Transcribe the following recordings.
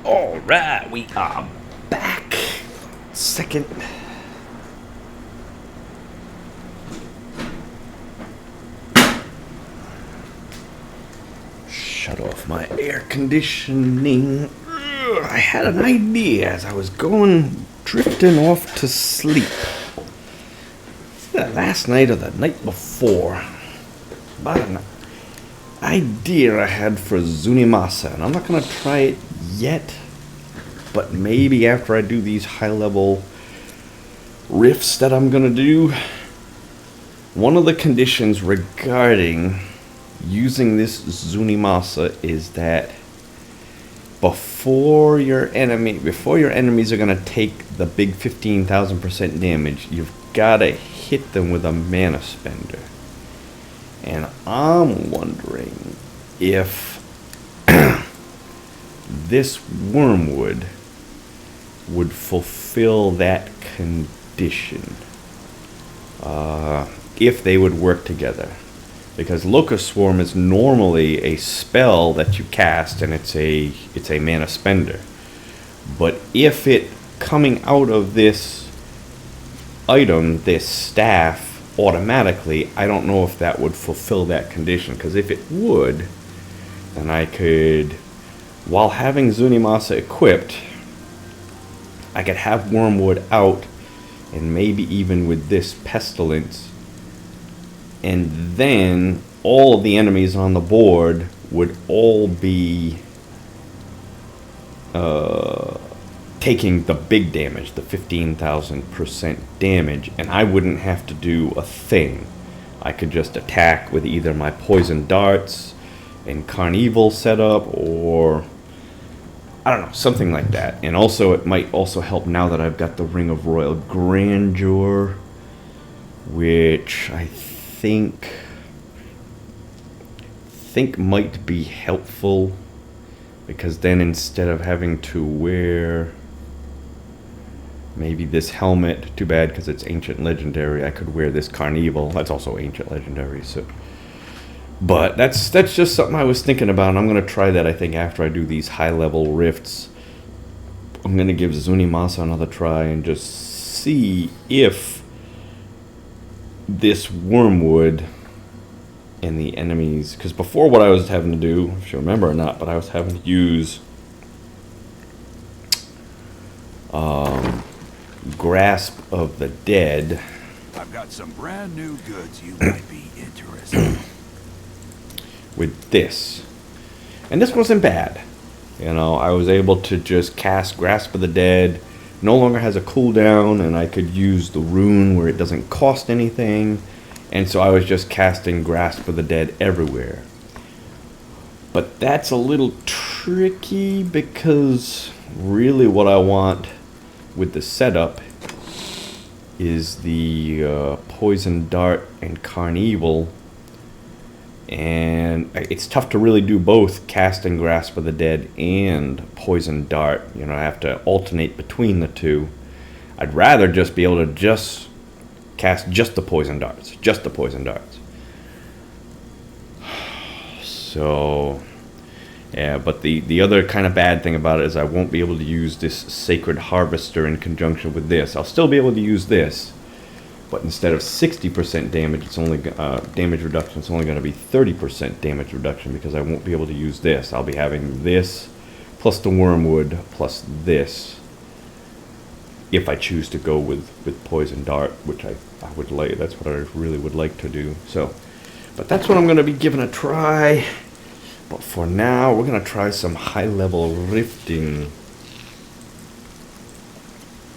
All right, we are back. Second. Shut off my air conditioning. I had an idea as I was drifting off to sleep. Last night or the night before. About an idea I had for Zunimasa, and I'm not going to try it yet, but maybe after I do these high-level riffs that I'm going to do. One of the conditions regarding using this Zunimasa is that before your enemies are going to take the big 15,000% damage, you've got to hit them with a mana spender. And I'm wondering if this wormwood would fulfill that condition. If they would work together. Because Locust Swarm is normally a spell that you cast and it's a mana spender. But if it coming out of this item, this staff, automatically, I don't know if that would fulfill that condition. Because if it would, then I could, while having Zunimasa equipped, I could have Wormwood out, and maybe even with this Pestilence, and then all of the enemies on the board would all be taking the big damage, the 15,000% damage, and I wouldn't have to do a thing. I could just attack with either my poison darts and Carnival setup, or I don't know, something like that. And also, it might also help now that I've got the Ring of Royal Grandeur, which I think might be helpful, because then instead of having to wear maybe this helmet, too bad because it's ancient legendary, I could wear this Carnival. That's also ancient legendary, so. But that's just something I was thinking about, and I'm going to try that, I think, after I do these high-level rifts. I'm going to give Zunimasa another try and just see if this Wormwood and the enemies... Because before, what I was having to do, if you remember or not, but I was having to use Grasp of the Dead. I've got some brand new goods you might be interested in. With this. And this wasn't bad. You know, I was able to just cast Grasp of the Dead. No longer has a cooldown, and I could use the rune where it doesn't cost anything. And so I was just casting Grasp of the Dead everywhere. But that's a little tricky, because really what I want with the setup is the Poison Dart and Carnival. And it's tough to really do both casting Grasp of the Dead and Poison Dart. You know, I have to alternate between the two. I'd rather just be able to just cast just the Poison Darts. Just the Poison Darts. So, yeah, but the other kind of bad thing about it is I won't be able to use this Sacred Harvester in conjunction with this. I'll still be able to use this. But instead of 60% damage, it's only damage reduction. It's only going to be 30% damage reduction, because I won't be able to use this. I'll be having this plus the Wormwood plus this, if I choose to go with Poison Dart, which I would like. That's what I really would like to do. So, but that's what I'm going to be giving a try. But for now, we're going to try some high-level rifting.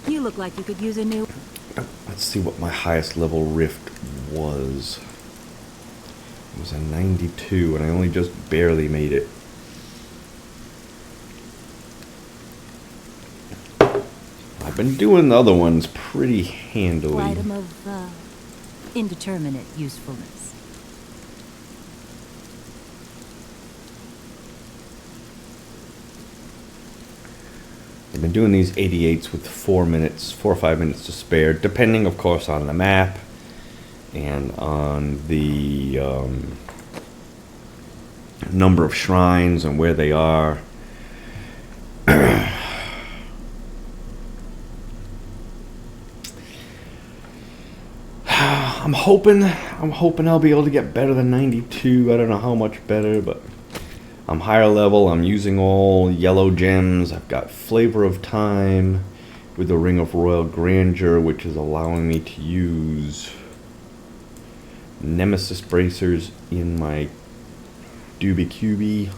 You look like you could use a new... Let's see what my highest level rift was. It was a 92, and I only just barely made it. I've been doing the other ones pretty handily. Item of indeterminate usefulness. I've been doing these 88s with 4 or 5 minutes to spare, depending, of course, on the map and on the number of shrines and where they are. I'm hoping I'll be able to get better than 92. I don't know how much better, but I'm higher level. I'm using all yellow gems. I've got Flavor of Time with the Ring of Royal Grandeur, which is allowing me to use Nemesis Bracers in my Doobie Cubie.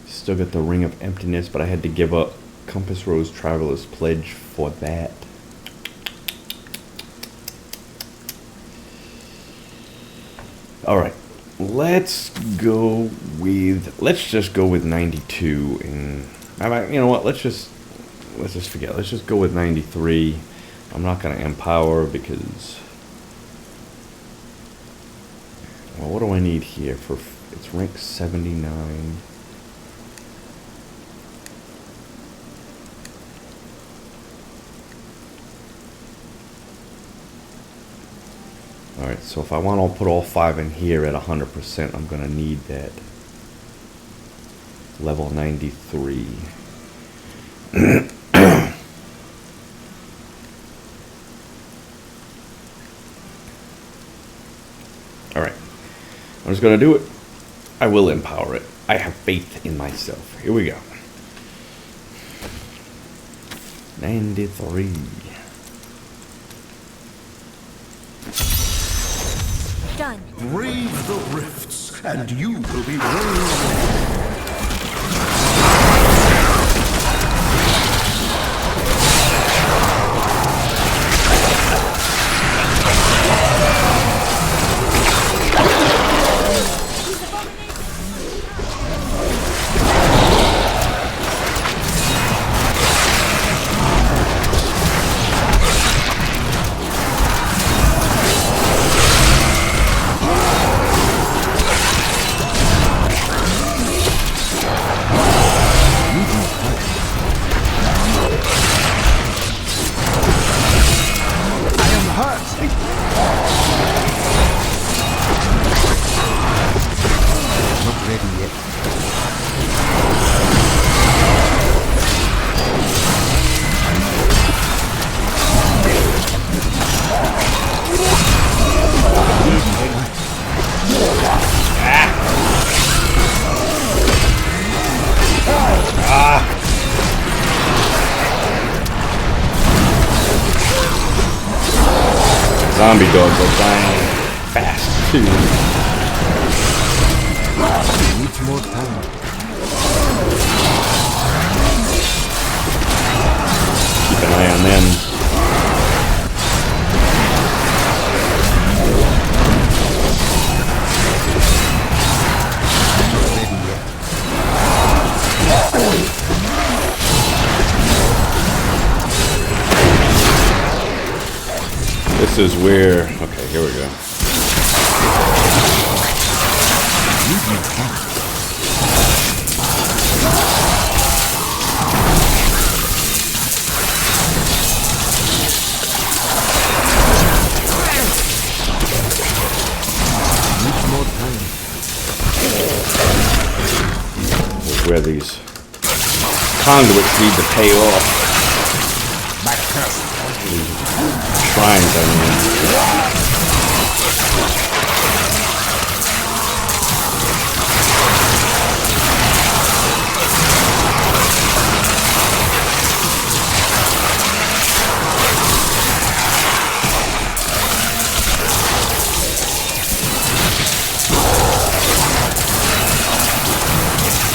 Still got the Ring of Emptiness, but I had to give up Compass Rose Traveler's Pledge for that. Alright, let's just go with 92, and you know what, let's just forget, let's just go with 93. I'm not going to empower because, well, what do I need here for, it's rank 79. Alright, so if I want to put all 5 in here at 100%, I'm going to need that level 93. Alright, I'm just going to do it. I will empower it. I have faith in myself. Here we go. 93. Done. Brave the rifts, and you will be raised. Zombie dogs are dying fast too. Needs more time. Keep an eye on them. This is where, okay, here we go. This is where these conduits need to pay off. Shrines, I mean.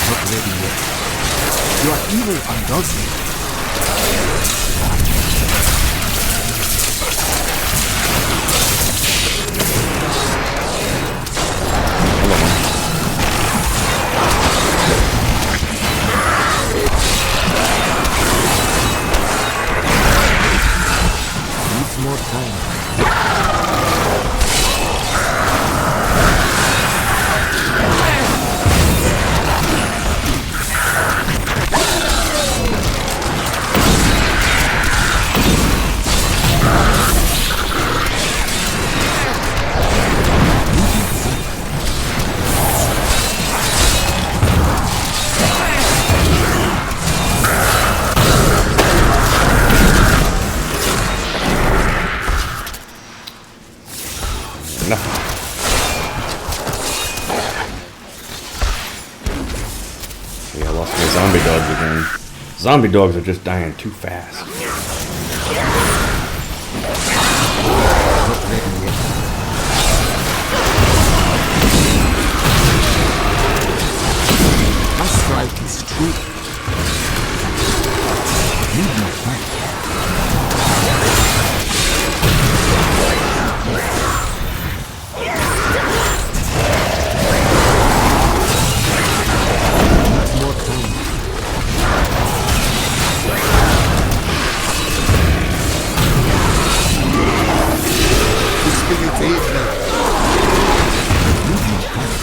Not ready yet. You are evil undoes me. More time. Yeah, I lost my zombie dogs again. Zombie dogs are just dying too fast. Not ready yet. My strike is true. Need more time. More time. The spirit aids me. Need more time.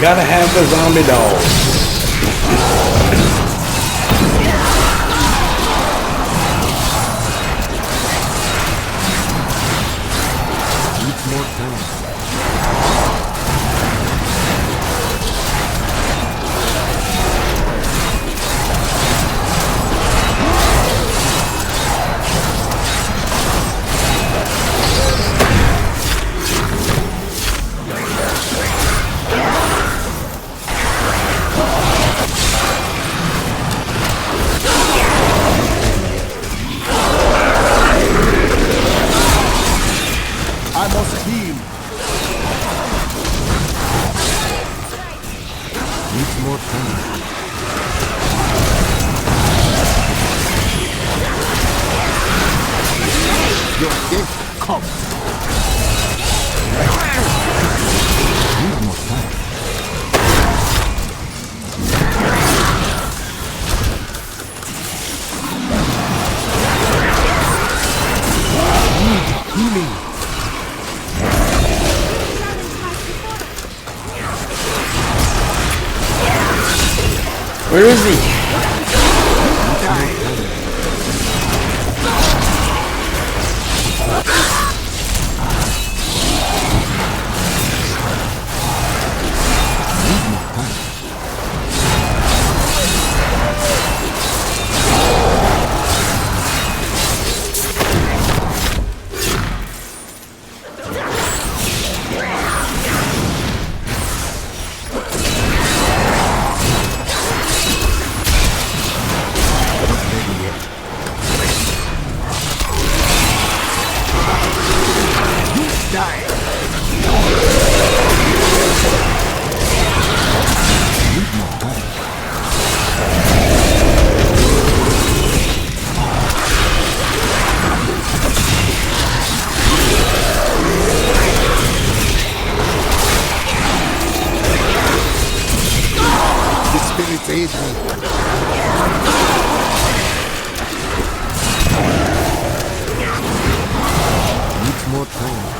Gotta have the zombie dogs. Need more time. I must heal. Needs more time. Your death comes. Need more time. Need healing. Where is he? Spirit aid me. Needs more time.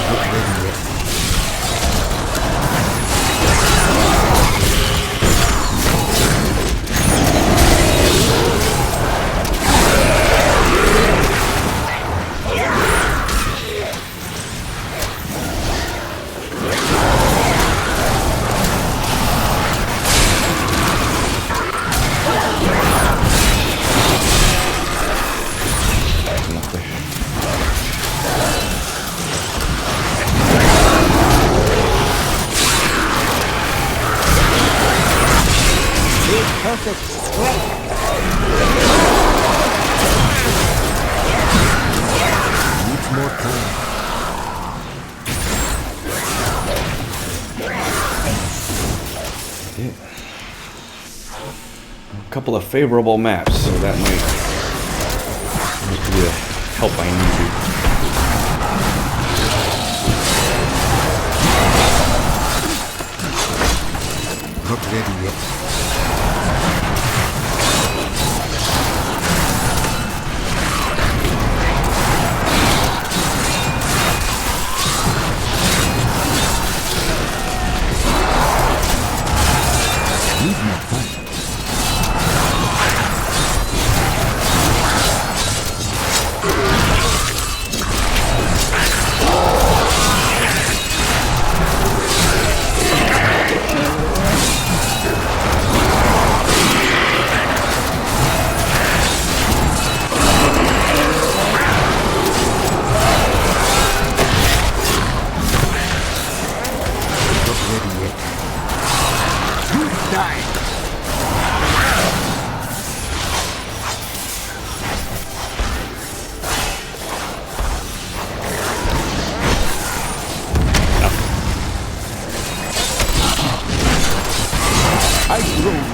Not ready yet. Perfect strike. Needs more time. Yeah. A couple of favorable maps, so that might be the help I need. Not ready yet.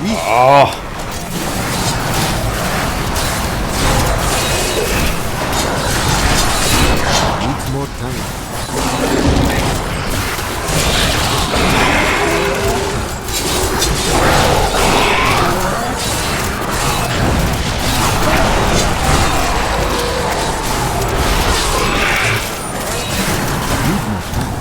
weak. Oh, Needs more time. Need more time.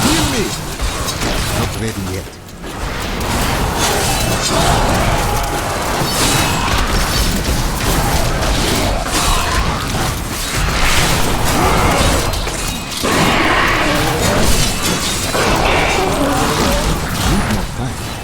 Heal me! Not ready yet. Need more time.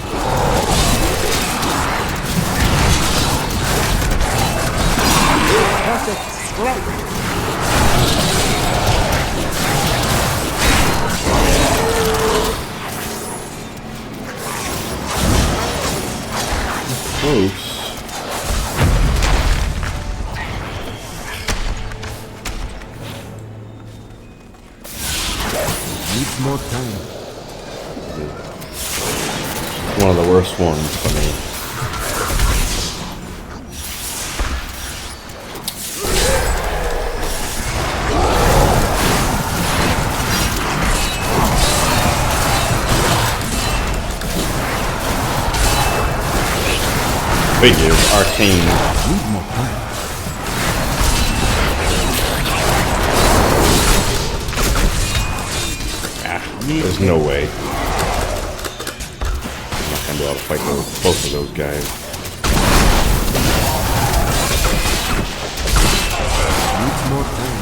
close. Needs more time. One of the worst ones for me. Figure arcane. Need more time. There's no way. I'm not gonna be able to fight both of those guys. Needs more time.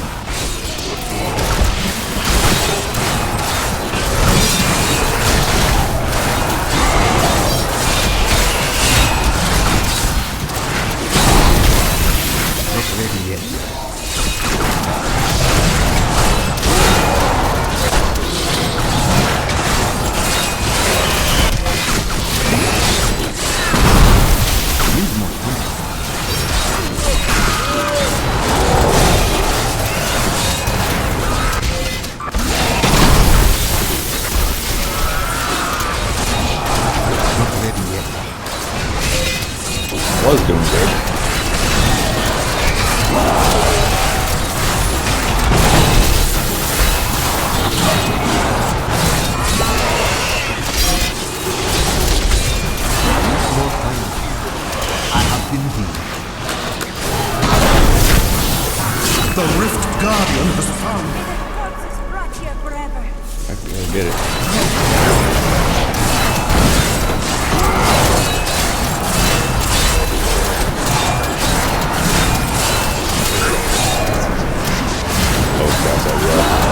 Not ready yet. Need more time. Not ready yet. Was doing good. More time. I have been healed. The Rift Guardian has found. Corpses brought here forever. I can go get it. Those guys are rough.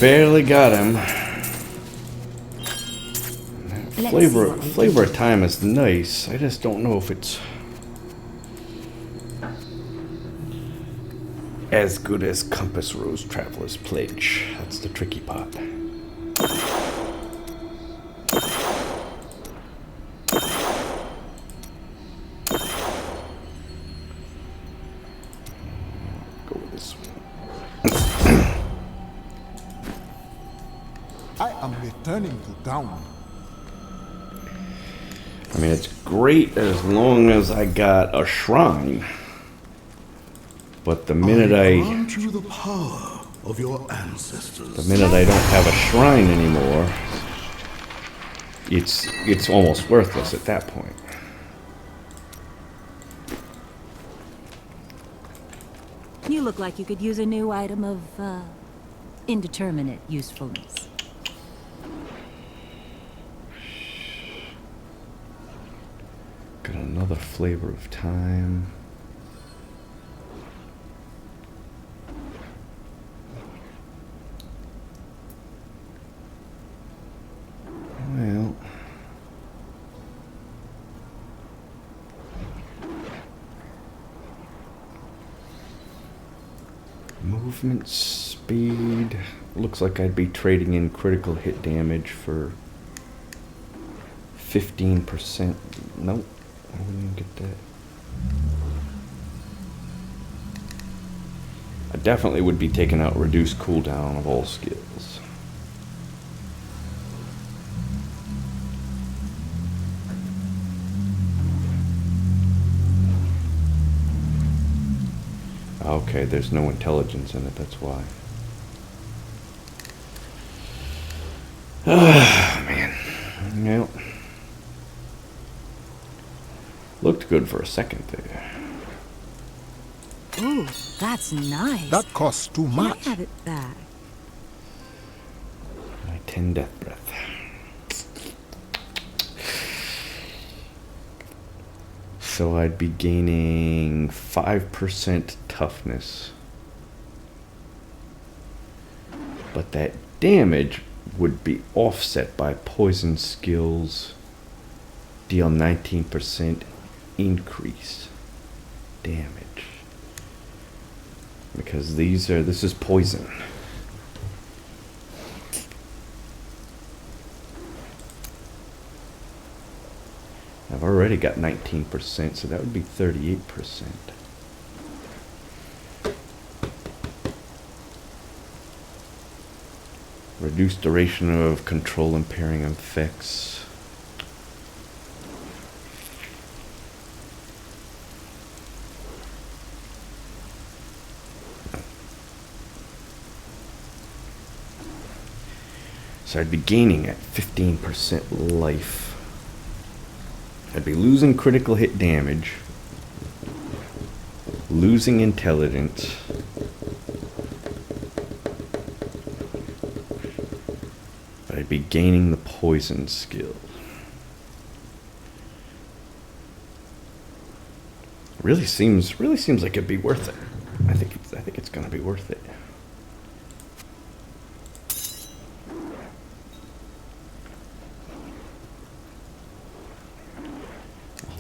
barely got him. Let's Flavor, see what we flavor of time is nice. I just don't know if it's as good as Compass Rose Traveler's Pledge. That's the tricky part. Go with this one. I am returning to town. I mean, it's great as long as I got a shrine. But the minute Grant you the power of your ancestors. the minute I don't have a shrine anymore, it's almost worthless at that point. You look like you could use a new item of, indeterminate usefulness. Got another flavor of time. Well, movement speed. Looks like I'd be trading in critical hit damage for 15%. Nope, I wouldn't even get that. I definitely would be taking out reduced cooldown of all skills. Okay, there's no intelligence in it, that's why. Ah, man. Well, looked good for a second there. Ooh, that's nice. That costs too Can I much. have it back? My 10 death breath. So I'd be gaining 5% toughness. But that damage would be offset by poison skills. Deal 19% increase damage. Because this is poison. I've already got 19%, so that would be 38%. Reduced duration of control impairing effects. So I'd be gaining at 15% life. I'd be losing critical hit damage, losing intelligence, but I'd be gaining the poison skill. Really seems like it'd be worth it. I think it's gonna be worth it.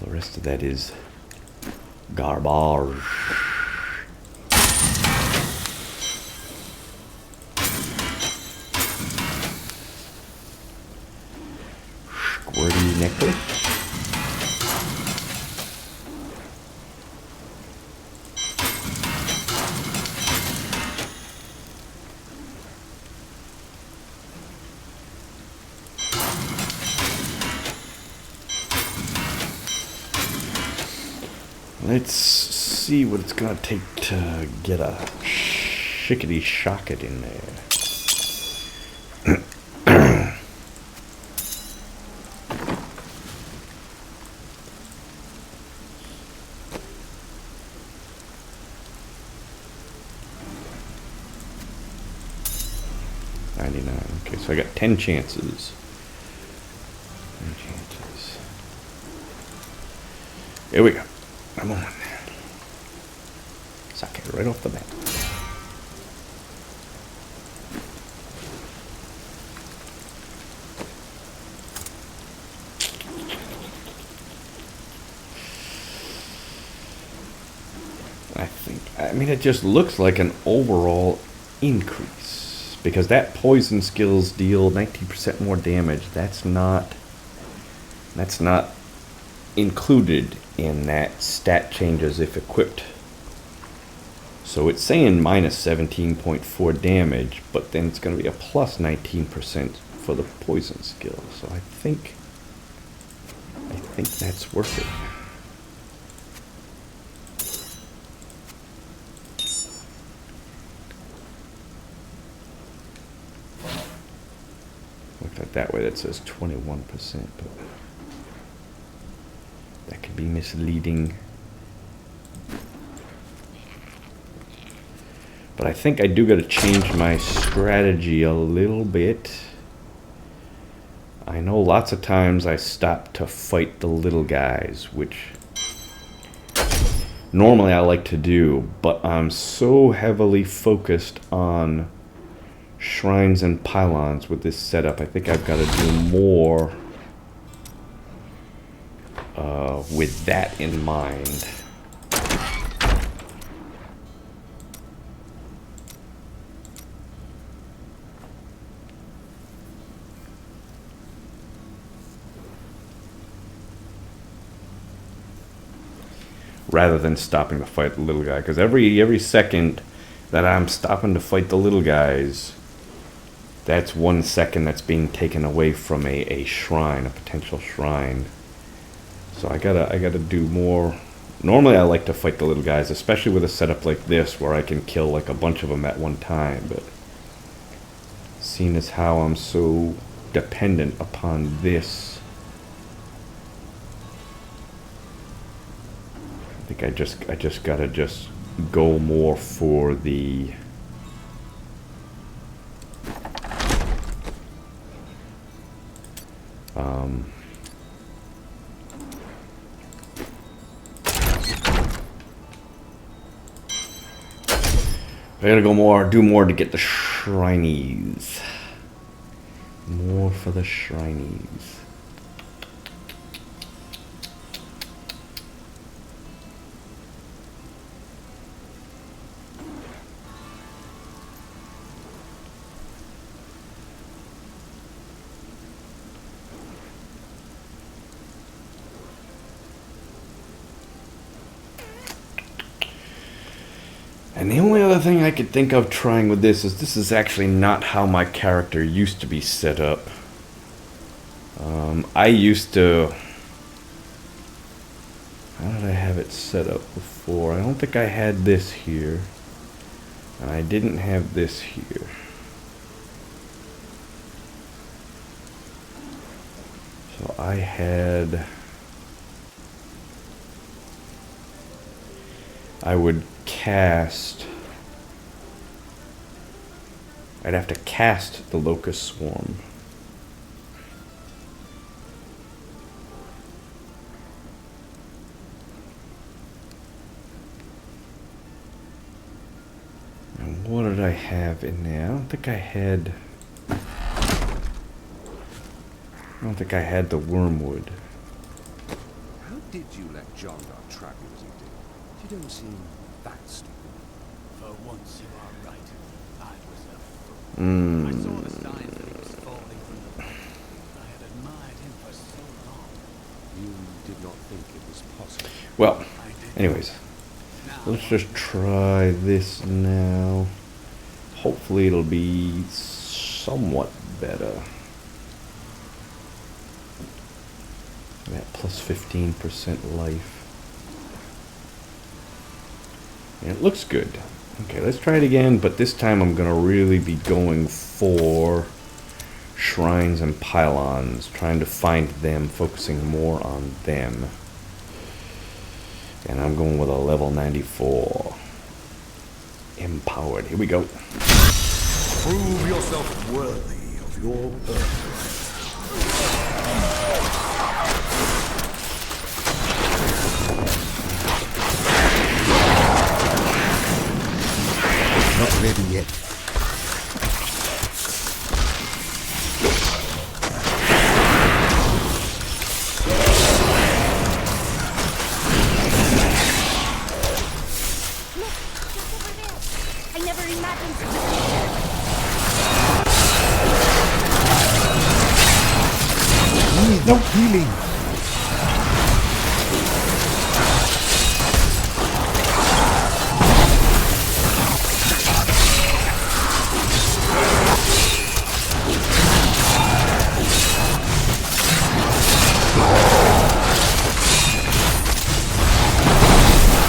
The rest of that is garbage. Squirty necklace. Let's see what it's gonna take to get a shickety shocket in there. Okay, so I got 10 chances. 10 chances. Here we go. Come on. Suck it right off the bat. I mean, it just looks like an overall increase. Because that poison skills deal 19% more damage. That's not included in that stat changes if equipped. So it's saying minus 17.4 damage, but then it's going to be a plus 19% for the poison skill. So I think that's worth it. Looked at that way, that says 21%, but that could be misleading. But I think I do got to change my strategy a little bit. I know lots of times I stop to fight the little guys, which normally I like to do, but I'm so heavily focused on shrines and pylons with this setup. I think I've got to do more with that in mind. Rather than stopping to fight the little guy, because every second that I'm stopping to fight the little guys, that's 1 second that's being taken away from a shrine, a potential shrine. So I gotta do more. Normally I like to fight the little guys, especially with a setup like this where I can kill like a bunch of them at one time, but seeing as how I'm so dependent upon this, I think I just gotta go more for the I gotta do more to get the shinies. More for the shinies. And the only other thing I could think of trying with this is actually not how my character used to be set up. I used to... How did I have it set up before? I don't think I had this here. And I didn't have this here. So I had... I would cast... I'd have to cast the Locust Swarm. And what did I have in there? I don't think I had the Wormwood. How did you let John trap you as you did? You don't seem that stupid. For once you are right. I was a fool. I saw the signs that he was falling from the mountain. I had admired him for so long. You did not think it was possible. Well, anyways, let's just try this now. Hopefully it'll be somewhat better. That plus 15% life. And it looks good. Okay, let's try it again, but this time I'm gonna really be going for shrines and pylons, trying to find them, focusing more on them. And I'm going with a level 94. Empowered. Here we go. Prove yourself worthy of your birthright. Not ready yet. Need healing.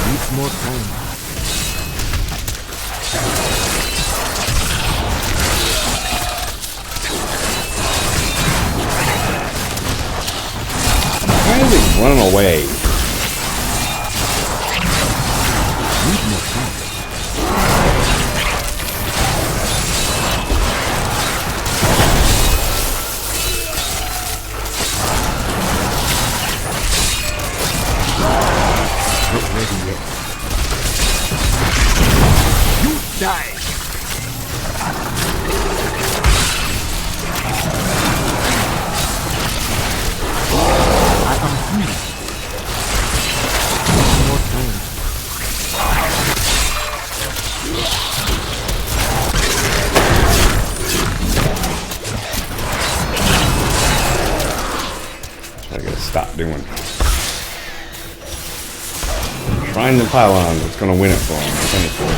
Needs more time. Why is he running away? Need more time. Not ready yet. You die. I am free. More time. I gotta stop doing. Shrines and pylons. It's gonna win it for him. if anything.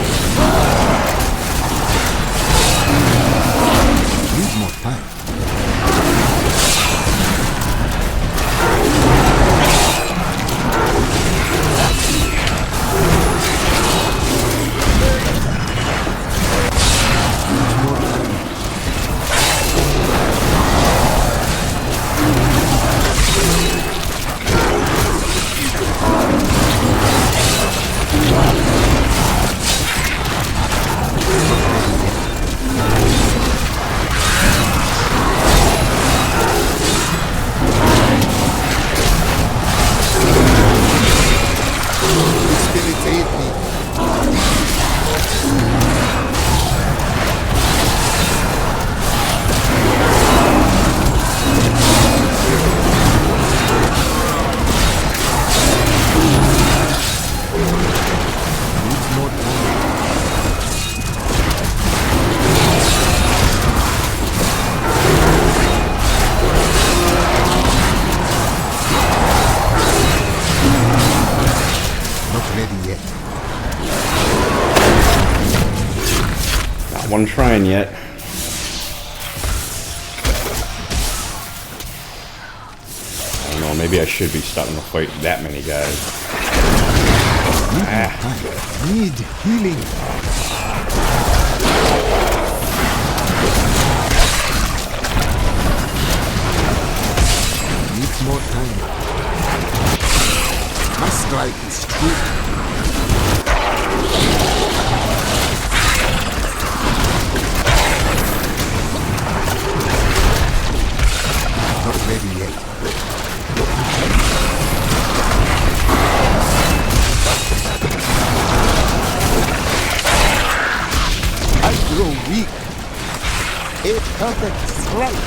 Need more time. More time. Spirit aid me. Needs more time. Not ready yet. Not one shrine yet. I don't know. Maybe I should be starting to fight that many guys. Need healing. Needs more time. My strike is true. Not ready yet. I grow weak. A perfect strike.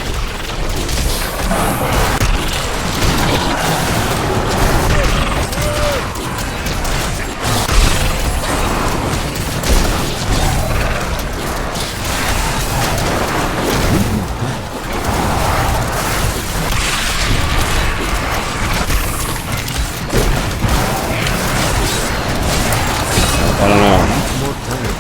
I don't know. More time.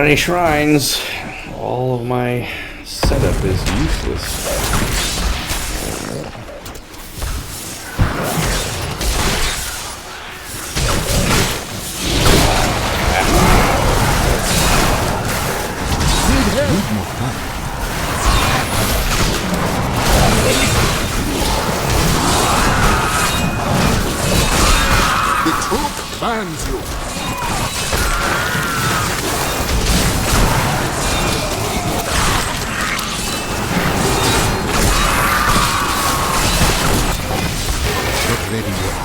any shrines, all of my setup is useless. The truth commands you. Not ready yet.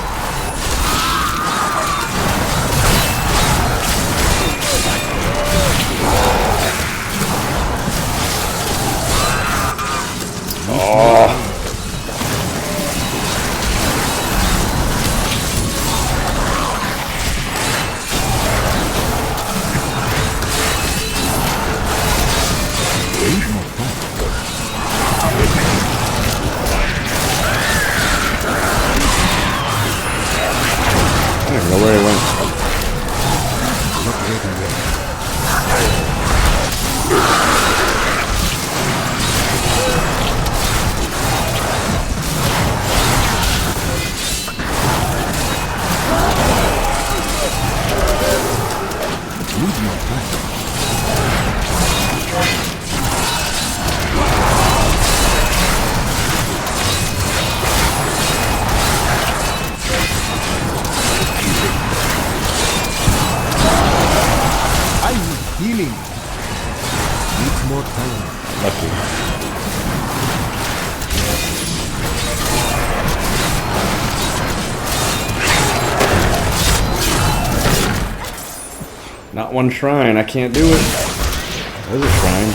I don't know where he went. Not ready yet. Leave your back. I need healing. Need more time. Lucky. Not one shrine. I can't do it. There's a shrine.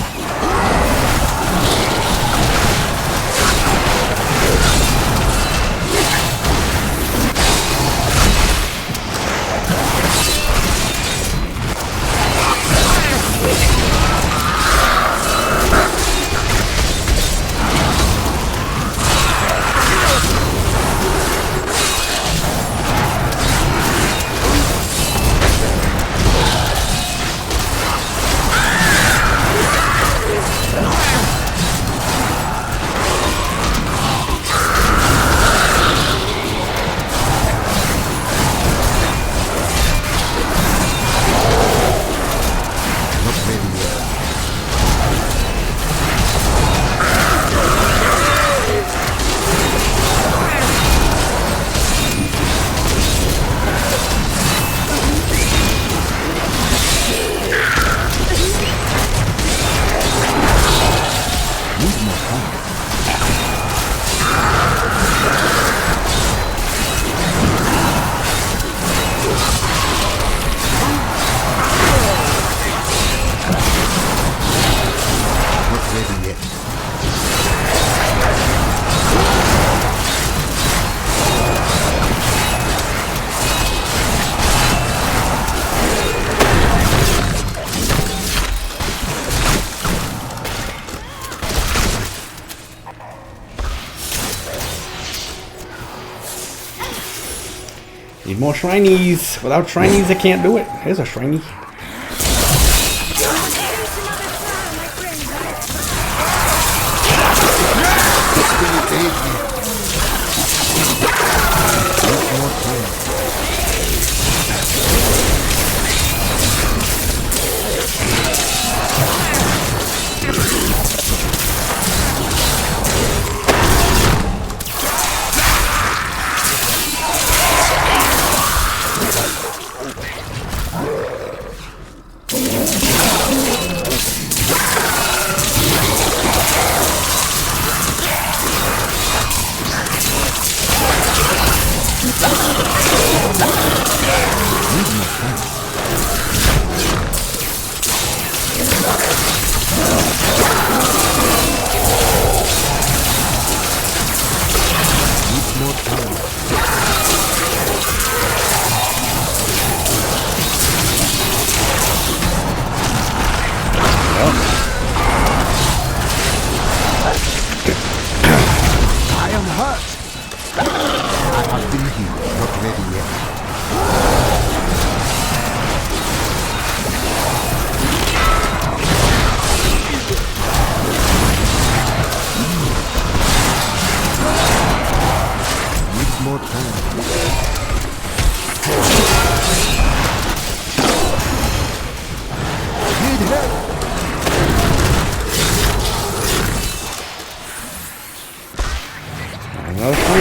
Not ready yet. Need more time. Not ready yet. Need more shinies. Without shinies, I can't do it. Here's a shiny. Destiny aid me. Need more time.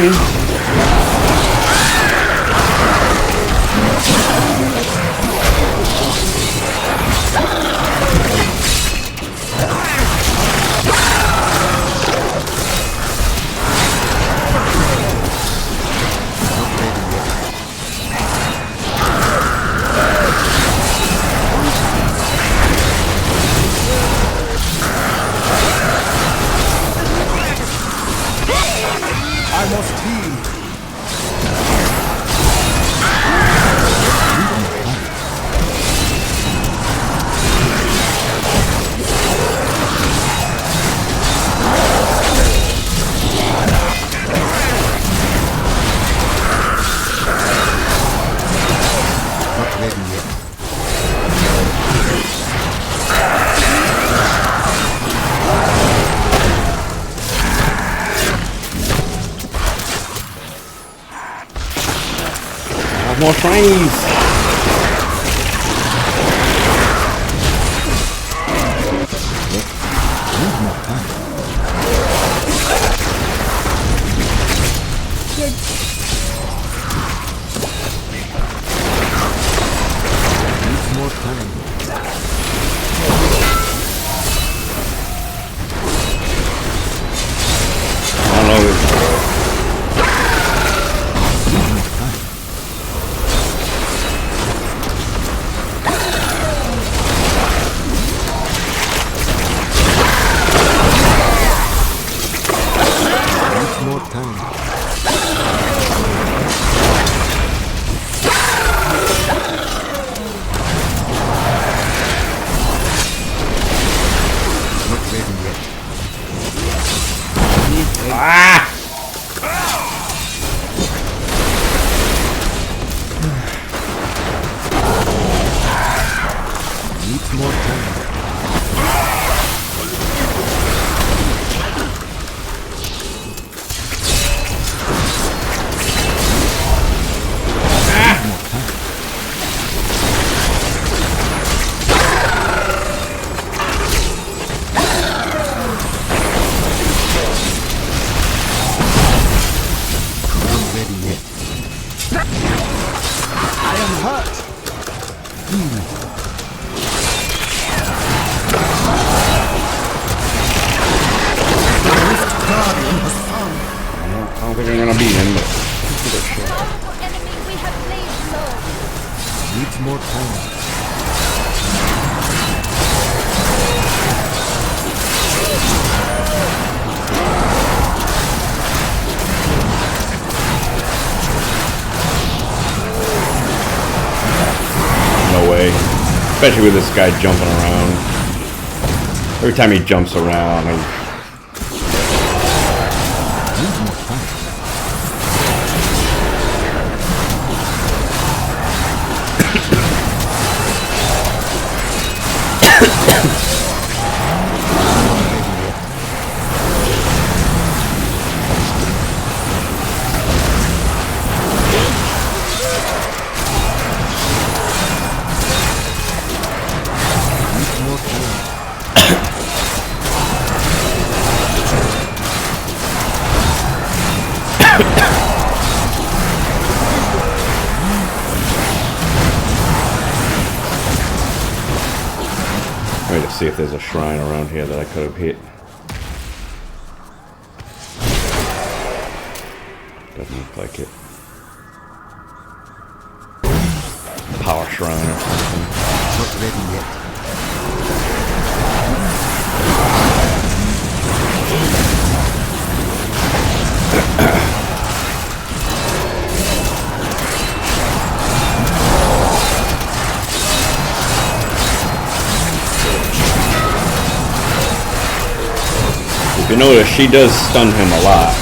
shiny. I must heal. Not ready yet. More shinies. Needs more time. I don't know. More time. Not ready yet. Ah! Needs more time. Not ready yet. I am hurt. I don't think I'm gonna beat him, but give it a shot. Powerful enemy we have laid low. Needs more time. No way. Especially with this guy jumping around. Every time he jumps around, Needs more time. Needs more time. wait to see if there's a shrine around here that I could have hit. Doesn't look like it. Power shrine or something. Not ready yet. If you notice, she does stun him a lot.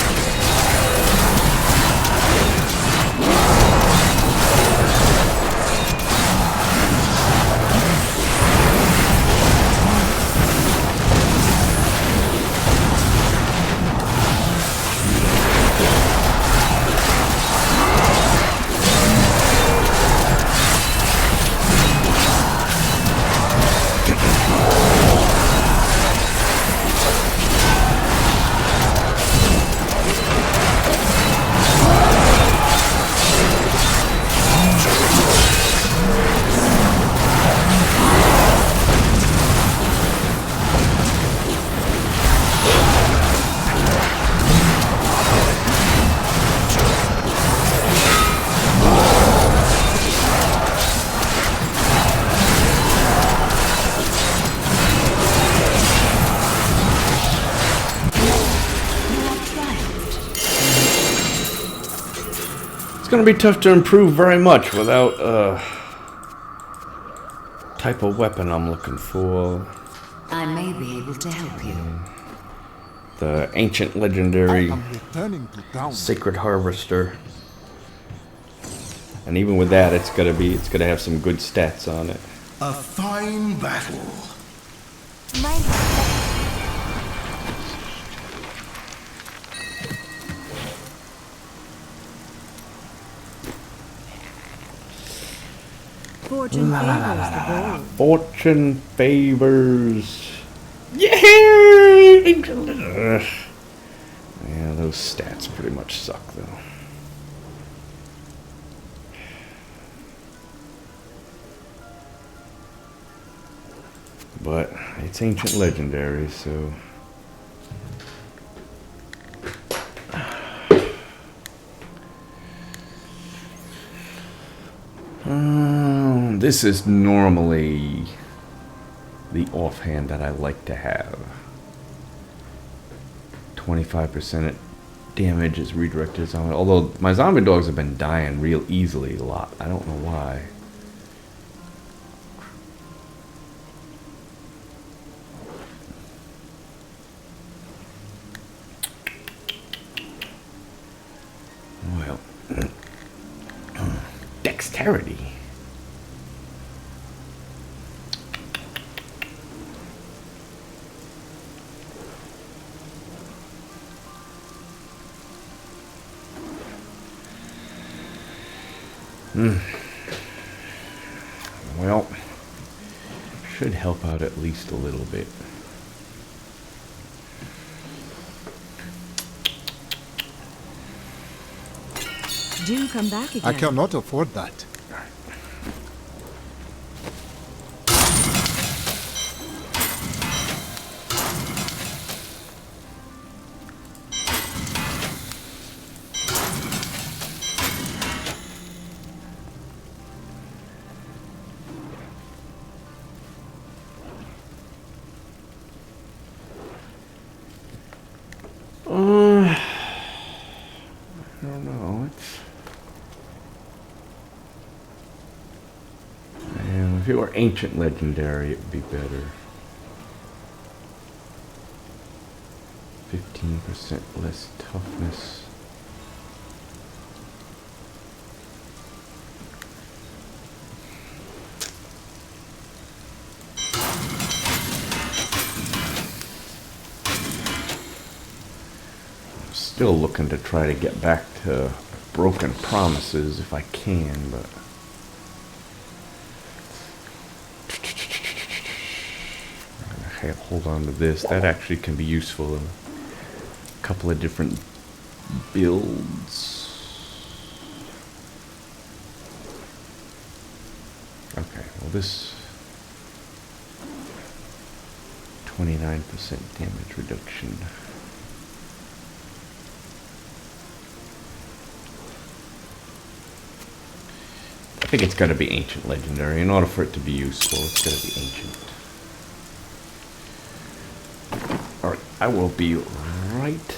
gonna be tough to improve very much without type of weapon I'm looking for. I may be able to help you. The ancient legendary I'm returning to town. sacred harvester. And even with that, it's gonna have some good stats on it. A fine battle. My Fortune favors the bold. Fortune favors. Yeah! Yeah, those stats pretty much suck though. But it's ancient legendary, so this is normally the offhand that I like to have. 25% damage is redirected zombie. Although my zombie dogs have been dying real easily a lot. I don't know why. Well, dexterity. Well, should help out at least a little bit. Do come back again. I cannot afford that. I don't know. If it were ancient legendary, it would be better. 15% less toughness. I'm still looking to try to get back to broken promises if I can, but hold on to this. That actually can be useful in a couple of different builds. Okay, well this 29% damage reduction. I think it's got to be ancient legendary. In order for it to be useful, it's got to be ancient. Alright, I will be right